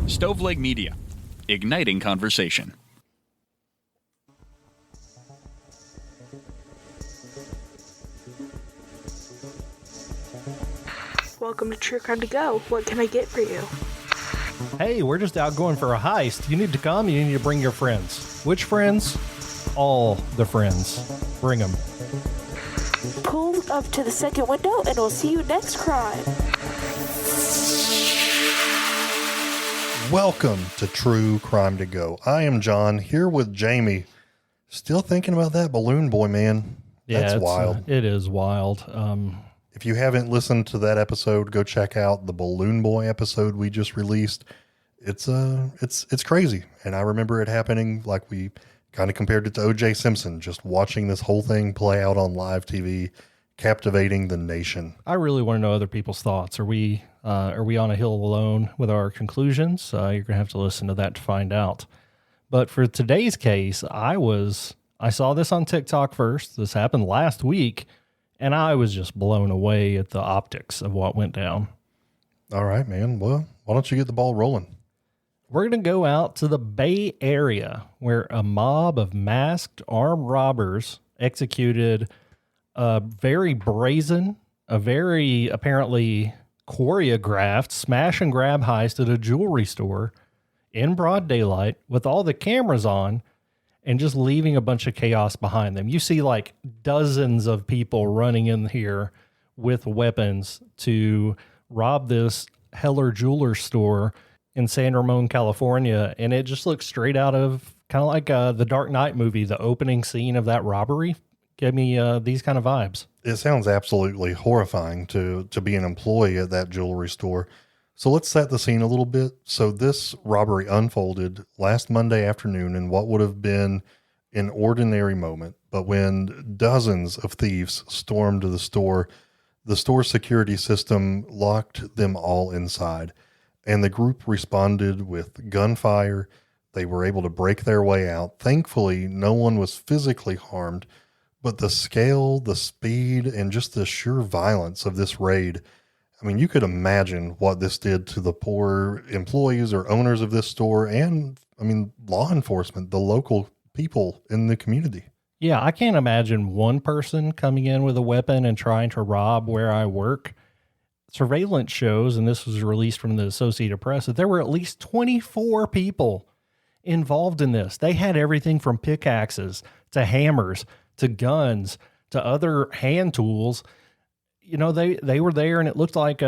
Stoveleg Media, igniting conversation. Welcome to True Crime to Go. What can I get for you? Hey, we're just out going for a heist. You need to come, you need to bring your friends. Which friends? All the friends. Bring them. Pull up to the second window and we'll see you next crime. Welcome to True Crime to Go. I am John, here with Jamie. Still thinking about that balloon boy, man. That's wild. It is wild. If you haven't listened to that episode, go check out the balloon boy episode we just released. It's crazy. And I remember it happening like we kind of compared it to O.J. Simpson, just watching this whole thing play out on live TV, captivating the nation. I really want to know other people's thoughts. Are we on a hill alone with our conclusions? You're going to have to listen to that to find out. But for today's case, I saw this on TikTok first. This happened last week, and I was just blown away at the optics of what went down. All right, man. Well, why don't you get the ball rolling? We're going to go out to the Bay Area, where a mob of masked armed robbers executed a very brazen, a very apparently choreographed smash and grab heist at a jewelry store in broad daylight with all the cameras on and just leaving a bunch of chaos behind them. You see like dozens of people running in here with weapons to rob this Heller jeweler store in San Ramon, California. And it just looks straight out of kind of like the Dark Knight movie. The opening scene of that robbery gave me these kind of vibes. It sounds absolutely horrifying to be an employee at that jewelry store. So let's set the scene a little bit. So this robbery unfolded last Monday afternoon in what would have been an ordinary moment. But when dozens of thieves stormed the store security system locked them all inside. And the group responded with gunfire. They were able to break their way out. Thankfully, no one was physically harmed. But the scale, the speed, and just the sheer violence of this raid, I mean, you could imagine what this did to the poor employees or owners of this store and, I mean, law enforcement, the local people in the community. Yeah, I can't imagine one person coming in with a weapon and trying to rob where I work. Surveillance shows, and this was released from the Associated Press, that there were at least 24 people involved in this. They had everything from pickaxes to hammers to guns, to other hand tools. You know, they were there, and it looked like,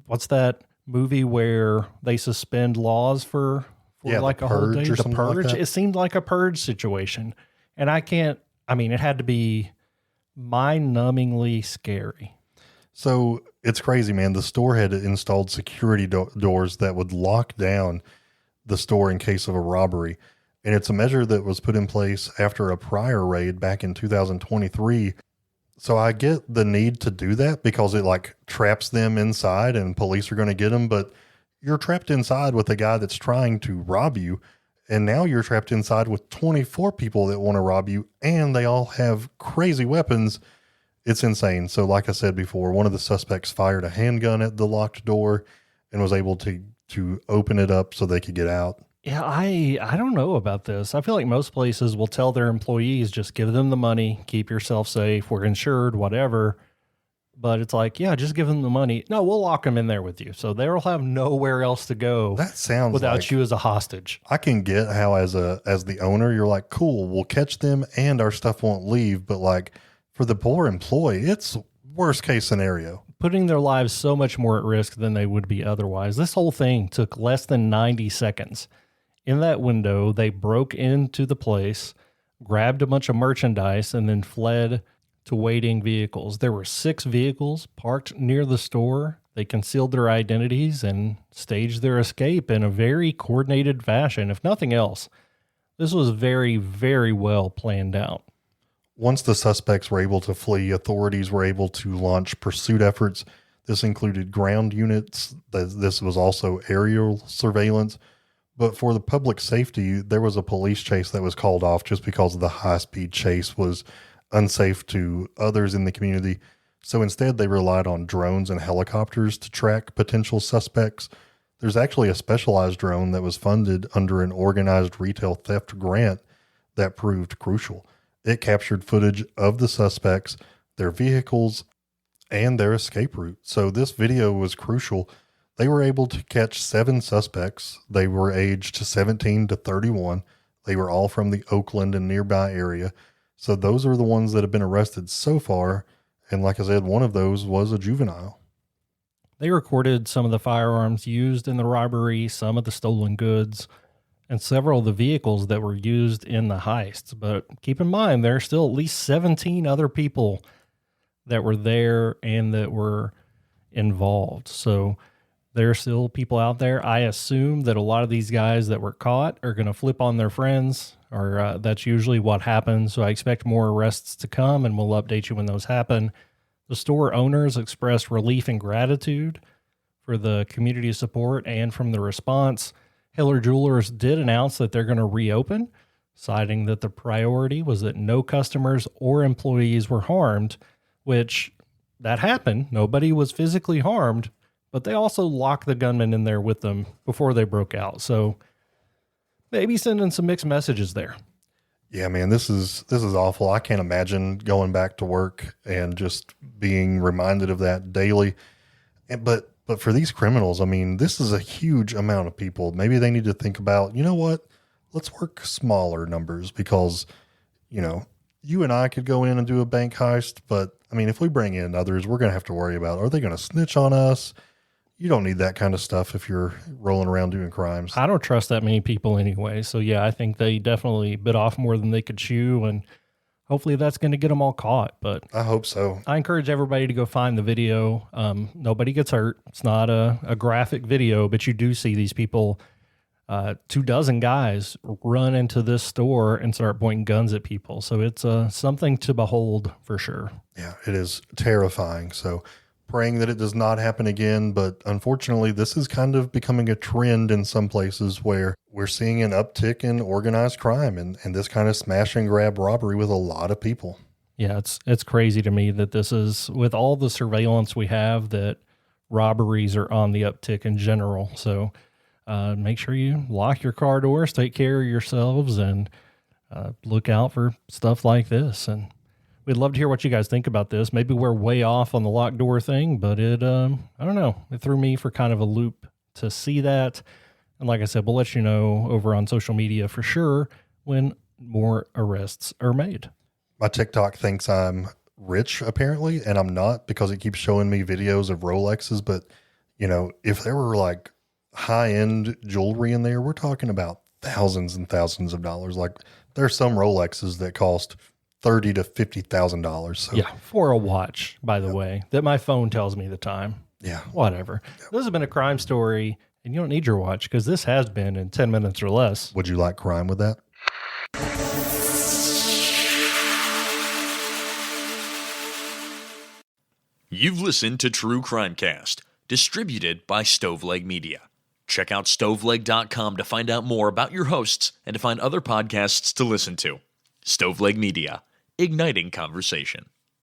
what's that movie where they suspend laws for like a whole day? The Purge. Like it seemed like a Purge situation. And it had to be mind-numbingly scary. So it's crazy, man. The store had installed security doors that would lock down the store in case of a robbery. And it's a measure that was put in place after a prior raid back in 2023. So I get the need to do that because it like traps them inside and police are going to get them. But you're trapped inside with a guy that's trying to rob you. And now you're trapped inside with 24 people that want to rob you. And they all have crazy weapons. It's insane. So like I said before, one of the suspects fired a handgun at the locked door and was able to open it up so they could get out. Yeah, I don't know about this. I feel like most places will tell their employees, just give them the money, keep yourself safe, we're insured, whatever. But it's like, yeah, just give them the money. No, we'll lock them in there with you. So they'll have nowhere else to go. That sounds without like, you as a hostage. I can get how as the owner, you're like, cool, we'll catch them and our stuff won't leave. But like for the poor employee, it's worst case scenario. Putting their lives so much more at risk than they would be otherwise. This whole thing took less than 90 seconds. In that window, they broke into the place, grabbed a bunch of merchandise, and then fled to waiting vehicles. There were 6 vehicles parked near the store. They concealed their identities and staged their escape in a very coordinated fashion. If nothing else, this was very, very well planned out. Once the suspects were able to flee, authorities were able to launch pursuit efforts. This included ground units. This was also aerial surveillance. But for the public safety, there was a police chase that was called off just because of the high-speed chase was unsafe to others in the community. So instead, they relied on drones and helicopters to track potential suspects. There's actually a specialized drone that was funded under an organized retail theft grant that proved crucial. It captured footage of the suspects, their vehicles, and their escape route. So this video was crucial. They were able to catch 7 suspects. They were aged 17 to 31. They were all from the Oakland and nearby area. So those are the ones that have been arrested so far. And like I said, one of those was a juvenile. They recorded some of the firearms used in the robbery, some of the stolen goods, and several of the vehicles that were used in the heists. But keep in mind, there are still at least 17 other people that were there and that were involved. So there are still people out there. I assume that a lot of these guys that were caught are going to flip on their friends, or that's usually what happens. So I expect more arrests to come, and we'll update you when those happen. The store owners expressed relief and gratitude for the community support and from the response. Hiller Jewelers did announce that they're going to reopen, citing that the priority was that no customers or employees were harmed, which that happened. Nobody was physically harmed, but they also locked the gunman in there with them before they broke out. So maybe sending some mixed messages there. Yeah, man, this is awful. I can't imagine going back to work and just being reminded of that daily. But for these criminals, I mean, this is a huge amount of people. Maybe they need to think about, you know what? Let's work smaller numbers, because, you know, you and I could go in and do a bank heist, but I mean, if we bring in others, we're going to have to worry about, are they going to snitch on us? You don't need that kind of stuff if you're rolling around doing crimes. I don't trust that many people anyway. So yeah, I think they definitely bit off more than they could chew, and hopefully that's going to get them all caught. But I hope so. I encourage everybody to go find the video. Nobody gets hurt. It's not a graphic video, but you do see these people, 24 guys run into this store and start pointing guns at people. So it's something to behold for sure. Yeah, it is terrifying. So praying that it does not happen again. But unfortunately, this is kind of becoming a trend in some places where we're seeing an uptick in organized crime and this kind of smash and grab robbery with a lot of people. Yeah, it's crazy to me that this is, with all the surveillance we have, that robberies are on the uptick in general. So make sure you lock your car doors, take care of yourselves, and look out for stuff like this. And we'd love to hear what you guys think about this. Maybe we're way off on the locked door thing, but it, I don't know. It threw me for kind of a loop to see that. And like I said, we'll let you know over on social media for sure when more arrests are made. My TikTok thinks I'm rich, apparently, and I'm not, because it keeps showing me videos of Rolexes. But, you know, if there were like high-end jewelry in there, we're talking about thousands and thousands of dollars. Like, there's some Rolexes that cost $30,000 to $50,000. So, yeah, for a watch, by the way, that my phone tells me the time. Yeah. Whatever. This has been a crime story, and you don't need your watch, because this has been in 10 minutes or less. Would you like crime with that? You've listened to True Crimecast, distributed by Stoveleg Media. Check out stoveleg.com to find out more about your hosts and to find other podcasts to listen to. Stoveleg Media, igniting conversation.